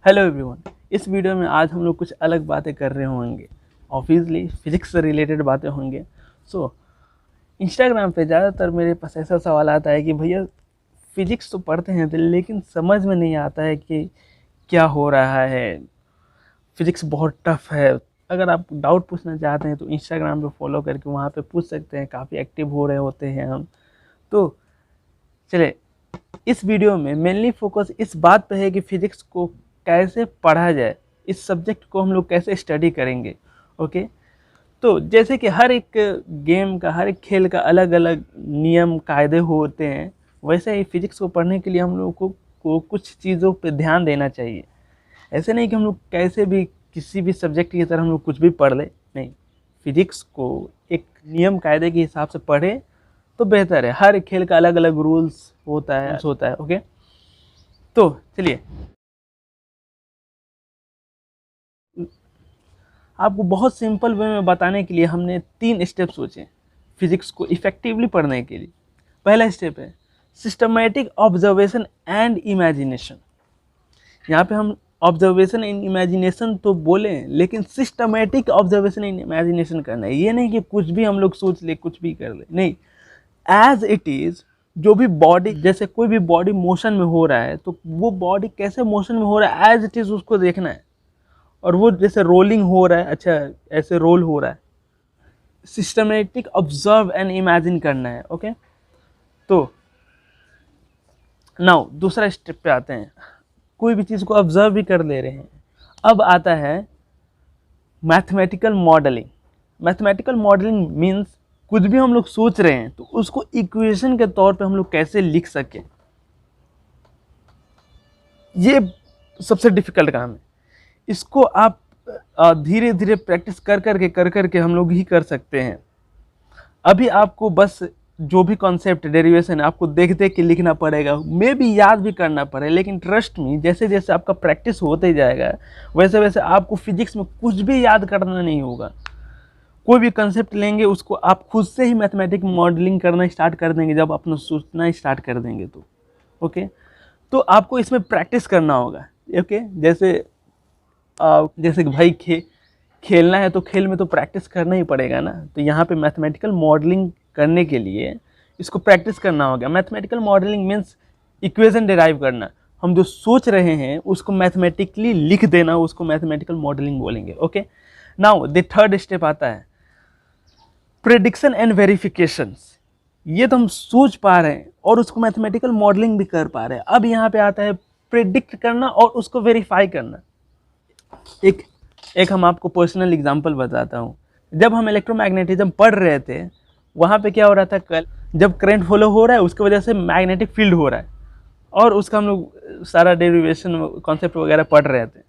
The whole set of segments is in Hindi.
Hello everyone. इस वीडियो में आज हम लोग कुछ अलग बातें कर रहे होंगे। ऑब्वियसली फिजिक्स से रिलेटेड बातें होंगे। इंस्टाग्राम पे ज़्यादातर मेरे पास ऐसा सवाल आता है कि भैया फिजिक्स तो पढ़ते हैं लेकिन समझ में नहीं आता है कि क्या हो रहा है, फिजिक्स बहुत टफ है। अगर आप डाउट पूछना चाहते हैं तो इंस्टाग्राम पे फॉलो करके वहाँ पे पूछ सकते हैं, काफ़ी एक्टिव हो रहे होते हैं हम। तो चले, इस वीडियो में मेनली फोकस इस बात पे है कि फिजिक्स को कैसे पढ़ा जाए, इस सब्जेक्ट को हम लोग कैसे स्टडी करेंगे। ओके, तो जैसे कि हर एक गेम का, हर एक खेल का अलग अलग नियम कायदे होते हैं, वैसे ही फिजिक्स को पढ़ने के लिए हम लोग को कुछ चीज़ों पे ध्यान देना चाहिए। ऐसे नहीं कि हम लोग कैसे भी किसी भी सब्जेक्ट की तरह हम लोग कुछ भी पढ़ ले, नहीं। फिजिक्स को एक नियम कायदे के हिसाब से पढ़े तो बेहतर है। हर खेल का अलग अलग रूल्स होता है। ओके, तो चलिए आपको बहुत सिंपल वे में बताने के लिए हमने 3 स्टेप सोचे फिजिक्स को इफेक्टिवली पढ़ने के लिए। पहला स्टेप है सिस्टमेटिक ऑब्जर्वेशन एंड इमेजिनेशन। यहाँ पे हम ऑब्जर्वेशन एंड इमेजिनेशन तो बोले, लेकिन सिस्टमेटिक ऑब्जर्वेशन एंड इमेजिनेशन करना है। ये नहीं कि कुछ भी हम लोग सोच ले, कुछ भी कर ले, नहीं। एज इट इज़, जो भी बॉडी, जैसे कोई भी बॉडी मोशन में हो रहा है तो वो बॉडी कैसे मोशन में हो रहा है एज इट इज़ उसको देखना है। और वो जैसे रोलिंग हो रहा है, अच्छा ऐसे रोल हो रहा है, सिस्टमेटिक ऑब्जर्व एंड इमेजिन करना है। ओके, तो नाउ दूसरा स्टेप पे आते हैं। कोई भी चीज़ को ऑब्जर्व भी कर ले रहे हैं। अब आता है mathematical modelling. Mathematical modelling means कुछ भी हम लोग सोच रहे हैं तो उसको इक्वेशन के तौर पे हम लोग कैसे लिख सकें। ये सबसे डिफिकल्ट काम है। इसको आप धीरे धीरे प्रैक्टिस कर करके हम लोग ही कर सकते हैं। अभी आपको बस जो भी कॉन्सेप्ट डेरिवेशन है आपको देख देख के लिखना पड़ेगा, मे भी याद भी करना पड़े, लेकिन ट्रस्ट मी, जैसे जैसे आपका प्रैक्टिस होते जाएगा वैसे वैसे आपको फिजिक्स में कुछ भी याद करना नहीं होगा। कोई भी कंसेप्ट लेंगे उसको आप खुद से ही मैथमेटिक मॉडलिंग करना स्टार्ट कर देंगे जब अपना सोचना स्टार्ट कर देंगे तो। ओके, तो आपको इसमें प्रैक्टिस करना होगा। ओके, जैसे कि भाई खेलना है तो खेल में तो प्रैक्टिस करना ही पड़ेगा ना। तो यहाँ पे मैथमेटिकल मॉडलिंग करने के लिए इसको प्रैक्टिस करना होगा। Mathematical modelling means equation derive करना। हम जो सोच रहे हैं उसको मैथमेटिकली लिख देना, उसको मैथमेटिकल मॉडलिंग बोलेंगे। Okay, now the third step आता है प्रेडिक्शन एंड वेरिफिकेशंस। ये तो हम सोच पा रहे हैं और उसको मैथमेटिकल मॉडलिंग भी कर पा रहे हैं। अब यहाँ पे आता है प्रेडिक्ट करना और उसको वेरीफाई करना। एक हम आपको पर्सनल एग्जांपल बताता हूँ। जब हम इलेक्ट्रोमैग्नेटिज्म पढ़ रहे थे, वहाँ पे क्या हो रहा था, कल जब करंट फ्लो हो रहा है उसकी वजह से मैग्नेटिक फील्ड हो रहा है और उसका हम लोग सारा डेरिवेशन कॉन्सेप्ट वगैरह पढ़ रहे थे।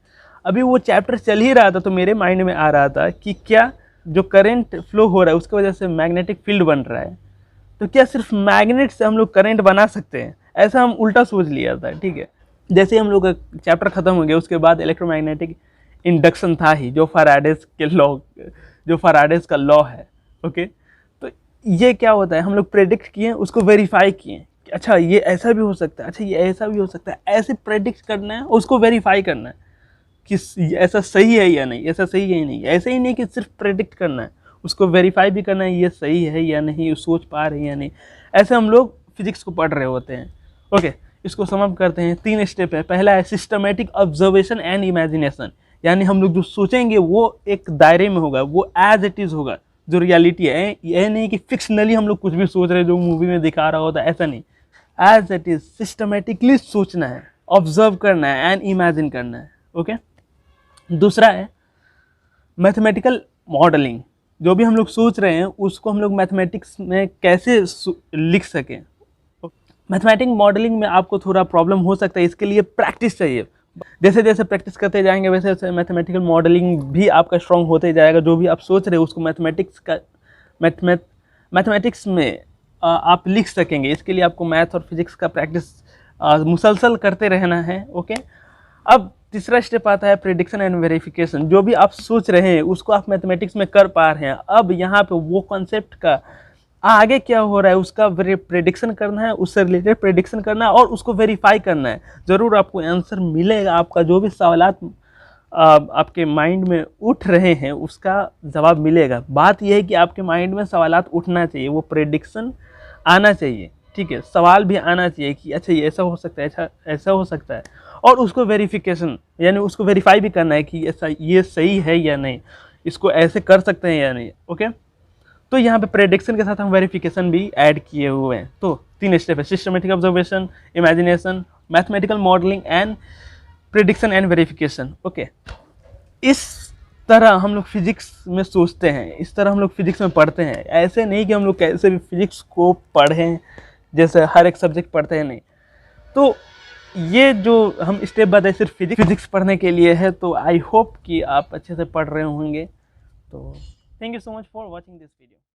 अभी वो चैप्टर चल ही रहा था तो मेरे माइंड में आ रहा था कि क्या जो करंट फ्लो हो रहा है उसकी वजह से मैग्नेटिक फील्ड बन रहा है, तो क्या सिर्फ मैग्नेट से हम लोग करंट बना सकते हैं? ऐसा हम उल्टा सोच लिया था। ठीक है, जैसे हम लोग का चैप्टर खत्म हो गया उसके बाद इलेक्ट्रोमैग्नेटिक इंडक्शन था ही, जो फैराडेज का लॉ है। ओके, तो ये क्या होता है, हम लोग प्रेडिक्ट किए, उसको वेरीफाई किए कि अच्छा ये ऐसा भी हो सकता है, अच्छा ये ऐसा भी हो सकता है। ऐसे प्रेडिक्ट करना है, उसको वेरीफाई करना है कि ऐसा सही है या नहीं, ऐसा सही है या नहीं। ऐसे ही नहीं कि सिर्फ प्रेडिक्ट करना है, उसको वेरीफाई भी करना है ये सही है या नहीं, सोच पा रहे हैं या नहीं। ऐसे हम लोग फिजिक्स को पढ़ रहे होते हैं। ओके, इसको समअप करते हैं। 3 स्टेप है। पहला है सिस्टमेटिक ऑब्जर्वेशन एंड इमेजिनेशन, यानी हम लोग जो सोचेंगे वो एक दायरे में होगा, वो एज इट इज़ होगा, जो रियलिटी है। यह नहीं कि फिक्शनली हम लोग कुछ भी सोच रहे हैं जो मूवी में दिखा रहा होता है, ऐसा नहीं। एज इट इज़ सिस्टमेटिकली सोचना है, ऑब्जर्व करना है एंड इमेजिन करना है। ओके, दूसरा है मैथमेटिकल मॉडलिंग। जो भी हम लोग सोच रहे हैं उसको हम लोग मैथमेटिक्स में कैसे लिख सकें। मैथमेटिक मॉडलिंग में आपको थोड़ा प्रॉब्लम हो सकता है, इसके लिए प्रैक्टिस चाहिए। जैसे जैसे प्रैक्टिस करते जाएंगे वैसे वैसे मैथमेटिकल मॉडलिंग भी आपका स्ट्रॉन्ग होते जाएगा। जो भी आप सोच रहे हो उसको मैथमेटिक्स में आप लिख सकेंगे। इसके लिए आपको मैथ और फिजिक्स का प्रैक्टिस मुसलसल करते रहना है। ओके, अब तीसरा स्टेप आता है प्रेडिक्शन एंड वेरिफिकेशन। जो भी आप सोच रहे हैं उसको आप मैथमेटिक्स में कर पा रहे हैं। अब यहाँ पे वो कॉन्सेप्ट का आगे क्या हो रहा है उसका प्रेडिक्शन करना है, उससे रिलेटेड प्रेडिक्शन करना है और उसको वेरीफाई करना है। ज़रूर आपको आंसर मिलेगा, आपका जो भी सवालात आपके माइंड में उठ रहे हैं उसका जवाब मिलेगा। बात यह है कि आपके माइंड में सवालात उठना चाहिए, वो प्रेडिक्शन आना चाहिए, ठीक है, सवाल भी आना चाहिए कि अच्छा ये ऐसा हो सकता है, ऐसा ऐसा हो सकता है, और उसको वेरिफिकेशन यानी उसको वेरीफाई भी करना है कि ऐसा ये सही है या नहीं, इसको ऐसे कर सकते हैं या नहीं। ओके, तो यहाँ पे प्रेडिक्शन के साथ हम वेरिफिकेशन भी ऐड किए हुए हैं। तो 3 स्टेप है, systematic observation, imagination, mathematical modelling and prediction and verification. Okay, इस तरह हम लोग फिजिक्स में सोचते हैं, इस तरह हम लोग फिजिक्स में पढ़ते हैं। ऐसे नहीं कि हम लोग कैसे भी फिजिक्स को पढ़ें जैसे हर एक सब्जेक्ट पढ़ते हैं, नहीं। तो ये जो हम स्टेप बताए सिर्फ फिजिक्स पढ़ने के लिए है। तो आई होप कि आप अच्छे से पढ़ रहे होंगे। तो thank you so much for watching this video.